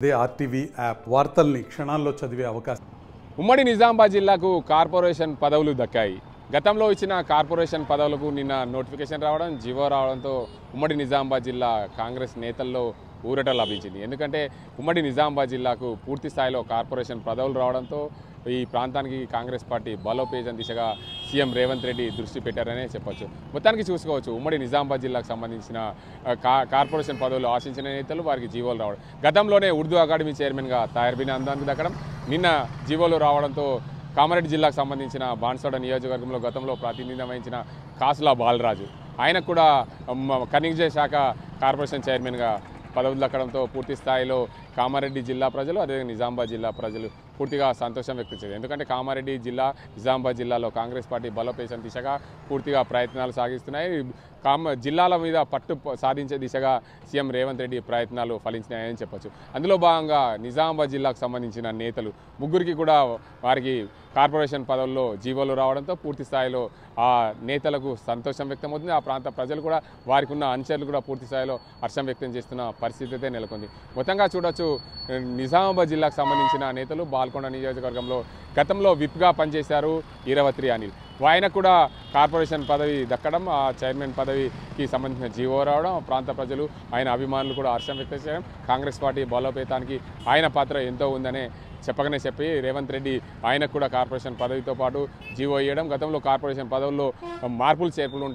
అదే RTV app వార్తల్ని క్షణాల్లో చదివే అవకాశం. ఉమ్మడి నిజామాబాద్ జిల్లాకు కార్పొరేషన్ పదవులు దక్కాయి. గతంలో ఇచ్చిన కార్పొరేషన్ పదవులకు నిన్న నోటిఫికేషన్ రావడం, జీవో రావడంతో ఉమ్మడి నిజామాబాద్ జిల్లా కాంగ్రెస్ నేతల్లో ఊరట లభించింది. ఎందుకంటే ఉమ్మడి నిజామాబాద్ జిల్లాకు పూర్తి స్థాయిలో కార్పొరేషన్ పదవులు రావడంతో ఈ ప్రాంతానికి కాంగ్రెస్ పార్టీ బలోపేతం దిశగా సీఎం రేవంత్ రెడ్డి దృష్టి పెట్టారనే చెప్పొచ్చు. మొత్తానికి చూసుకోవచ్చు ఉమ్మడి నిజామాబాద్ జిల్లాకు సంబంధించిన కార్పొరేషన్ పదవులు ఆశించిన నేతలు వారికి జీవోలు రావడం, గతంలోనే ఉర్దూ అకాడమీ చైర్మన్గా తాయర్ బిన్ హమ్దాన్కు దక్కడం, నిన్న జీవోలు రావడంతో కామారెడ్డి జిల్లాకు సంబంధించిన బాన్స్వాడ నియోజకవర్గంలో గతంలో ప్రాతినిధ్యం వహించిన కాసుల బాలరాజు ఆయనకు కూడా ఖనిజ శాఖ కార్పొరేషన్ చైర్మన్గా పదవులు దక్కడంతో పూర్తి స్థాయిలో కామారెడ్డి జిల్లా ప్రజలు అదేవిధంగా నిజామాబాద్ జిల్లా ప్రజలు పూర్తిగా సంతోషం వ్యక్తం చేశారు. ఎందుకంటే కామారెడ్డి జిల్లా, నిజామాబాద్ జిల్లాలో కాంగ్రెస్ పార్టీ బలోపేతం దిశగా పూర్తిగా ప్రయత్నాలు సాగిస్తున్నాయి. జిల్లాల మీద పట్టు సాధించే దిశగా సీఎం రేవంత్ రెడ్డి ప్రయత్నాలు ఫలించినాయని చెప్పొచ్చు. అందులో భాగంగా నిజామాబాద్ జిల్లాకు సంబంధించిన నేతలు ముగ్గురికి కూడా వారికి కార్పొరేషన్ పదవుల్లో జీవోలు రావడంతో పూర్తి స్థాయిలో ఆ నేతలకు సంతోషం వ్యక్తమవుతుంది. ఆ ప్రాంత ప్రజలు కూడా వారికి ఉన్న అనుచరులు కూడా పూర్తి స్థాయిలో హర్షం వ్యక్తం చేస్తున్న పరిస్థితి అయితే నెలకొంది. మొత్తంగా చూడొచ్చు నిజామాబాద్ జిల్లాకు సంబంధించిన నేతలు బాల్కొండ నియోజకవర్గంలో గతంలో విప్గా పనిచేశారు ఈరవత్రి అనిల్. ఆయన కూడా కార్పొరేషన్ పదవి దక్కడం, ఆ చైర్మన్ పదవికి సంబంధించిన జీవో రావడం, ప్రాంత ప్రజలు ఆయన అభిమానులు కూడా హర్షం వ్యక్తం చేయడం, కాంగ్రెస్ పార్టీ బలోపేతానికి ఆయన పాత్ర ఎంతో ఉందనే చెప్పకనే చెప్పి రేవంత్ రెడ్డి ఆయనకు కూడా కార్పొరేషన్ పదవితో పాటు జీవో ఇవ్వడం, గతంలో కార్పొరేషన్ పదవుల్లో మార్పులు చేర్పులు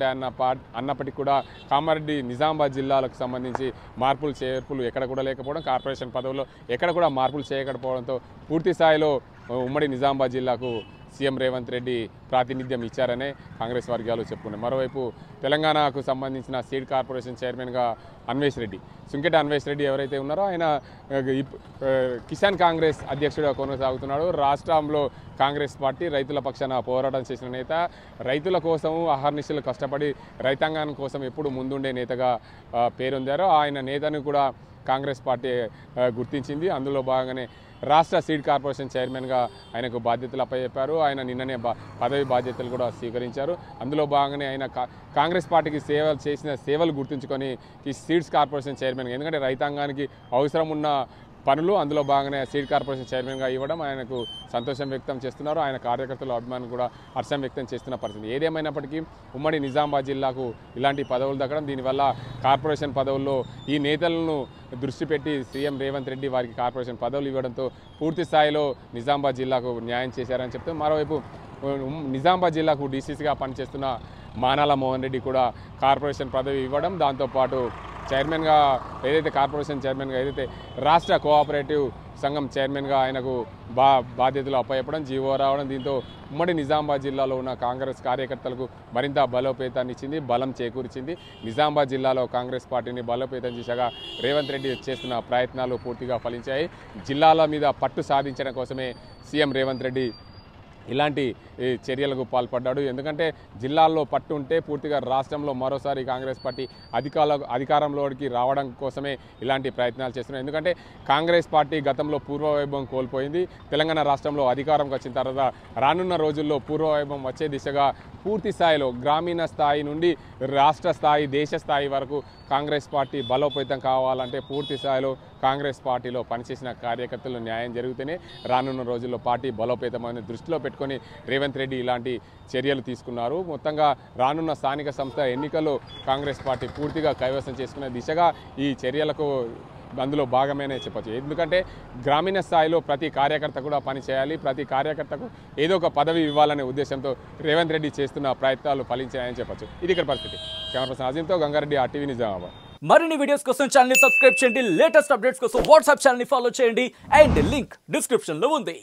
అన్నప్పటికీ కూడా కామారెడ్డి నిజామాబాద్ జిల్లాలకు సంబంధించి మార్పులు చేర్పులు ఎక్కడ కూడా లేకపోవడం, కార్పొరేషన్ పదవుల్లో ఎక్కడ కూడా మార్పులు చేయకపోవడంతో పూర్తి స్థాయిలో ఉమ్మడి నిజామాబాద్ జిల్లాకు సీఎం రేవంత్ రెడ్డి ప్రాతినిధ్యం ఇచ్చారనే కాంగ్రెస్ వర్గాలు చెప్పుకున్నాయి. మరోవైపు తెలంగాణకు సంబంధించిన సీడ్ కార్పొరేషన్ చైర్మన్గా అన్వేష్ రెడ్డి, సుంకెట అన్వేష్ రెడ్డి ఎవరైతే ఉన్నారో ఆయన కిసాన్ కాంగ్రెస్ అధ్యక్షుడిగా కొనసాగుతున్నాడు. రాష్ట్రంలో కాంగ్రెస్ పార్టీ రైతుల పక్షాన పోరాటం చేసిన నేత, రైతుల కోసం అహర్నిశలు కష్టపడి రైతాంగాన్ని కోసం ఎప్పుడు ముందుండే నేతగా పేరొందారో ఆయన నేతను కూడా కాంగ్రెస్ పార్టీ గుర్తించింది. అందులో భాగంగానే రాష్ట్ర సీడ్ కార్పొరేషన్ చైర్మన్గా ఆయనకు బాధ్యతలు అప్పచెప్పారు. ఆయన నిన్ననే పదవి బాధ్యతలు కూడా స్వీకరించారు. అందులో భాగంగానే ఆయన కాంగ్రెస్ పార్టీకి చేసిన సేవలు గుర్తుంచుకొని ఈ సీడ్స్ కార్పొరేషన్ చైర్మన్గా, ఎందుకంటే రైతాంగానికి అవసరం ఉన్న పనులు అందులో భాగంగానే సీడ్ కార్పొరేషన్ చైర్మన్గా ఇవ్వడం ఆయనకు సంతోషం వ్యక్తం చేస్తున్నారు. ఆయన కార్యకర్తలు అభిమానులు కూడా హర్షం వ్యక్తం చేస్తున్న పరిస్థితి. ఏదేమైనప్పటికీ ఉమ్మడి నిజామాబాద్ జిల్లాకు ఇలాంటి పదవులు దక్కడం, దీనివల్ల కార్పొరేషన్ పదవుల్లో ఈ నేతలను దృష్టి పెట్టి సీఎం రేవంత్ రెడ్డి వారికి కార్పొరేషన్ పదవులు ఇవ్వడంతో పూర్తి స్థాయిలో నిజామాబాద్ జిల్లాకు న్యాయం చేశారని చెప్తే, మరోవైపు నిజామాబాద్ జిల్లాకు డీసీసీగా పనిచేస్తున్న మానాల మోహన్ రెడ్డి కూడా కార్పొరేషన్ పదవి ఇవ్వడం, దాంతోపాటు చైర్మన్గా ఏదైతే కార్పొరేషన్ చైర్మన్గా ఏదైతే రాష్ట్ర కోఆపరేటివ్ సంఘం చైర్మన్గా ఆయనకు బాధ్యతలు అప్పచెప్పడం, జీవో రావడం, దీంతో ఉమ్మడి నిజామాబాద్ జిల్లాలో ఉన్న కాంగ్రెస్ కార్యకర్తలకు మరింత బలోపేతాన్ని ఇచ్చింది, బలం చేకూర్చింది. నిజామాబాద్ జిల్లాలో కాంగ్రెస్ పార్టీని బలోపేతం చేశాగా రేవంత్ రెడ్డి చేస్తున్న ప్రయత్నాలు పూర్తిగా ఫలించాయి. జిల్లాల మీద పట్టు సాధించడం కోసమే సీఎం రేవంత్ రెడ్డి ఇలాంటి చర్యలకు పాల్పడ్డాడు. ఎందుకంటే జిల్లాల్లో పట్టు ఉంటే పూర్తిగా రాష్ట్రంలో మరోసారి కాంగ్రెస్ పార్టీ అధికారంలోకి రావడం కోసమే ఇలాంటి ప్రయత్నాలు చేస్తున్నాయి. ఎందుకంటే కాంగ్రెస్ పార్టీ గతంలో పూర్వవైభవం కోల్పోయింది. తెలంగాణ రాష్ట్రంలో అధికారంకి వచ్చిన తర్వాత రానున్న రోజుల్లో పూర్వవైభవం వచ్చే దిశగా పూర్తి స్థాయిలో గ్రామీణ స్థాయి నుండి రాష్ట్ర స్థాయి, దేశ స్థాయి వరకు కాంగ్రెస్ పార్టీ బలోపేతం కావాలంటే పూర్తి స్థాయిలో కాంగ్రెస్ పార్టీలో పనిచేసిన కార్యకర్తలు న్యాయం జరిగితేనే రానున్న రోజుల్లో పార్టీ బలోపేతమైన దృష్టిలో పెట్టుకొని రేవంత్ రెడ్డి ఇలాంటి చర్యలు తీసుకున్నారు. మొత్తంగా రానున్న స్థానిక సంస్థ ఎన్నికల్లో కాంగ్రెస్ పార్టీ పూర్తిగా కైవసం చేసుకునే దిశగా ఈ చర్యలకు అందులో భాగమేనే చెప్పచ్చు. ఎందుకంటే గ్రామీణ స్థాయిలో ప్రతి కార్యకర్త కూడా పనిచేయాలి, ప్రతి కార్యకర్తకు ఏదో ఒక పదవి ఇవ్వాలనే ఉద్దేశంతో రేవంత్ రెడ్డి చేస్తున్న ప్రయత్నాలు ఫలించాయని చెప్పచ్చు. ఇది ఇక్కడ పరిస్థితి. కెమెరా పర్సన్ అజీంతో గంగారెడ్డి, ఆర్టీవీ నిజామాబాద్. మరిన్ని వీడియోస్ కోసం ఛానల్ ని సబ్స్క్రైబ్ చేయండి, లేటెస్ట్ అప్డేట్స్ కోసం వాట్సాప్ ఛానల్ ని ఫాలో చేయండి అండ్ లింక్ డిస్క్రిప్షన్ లో ఉంది.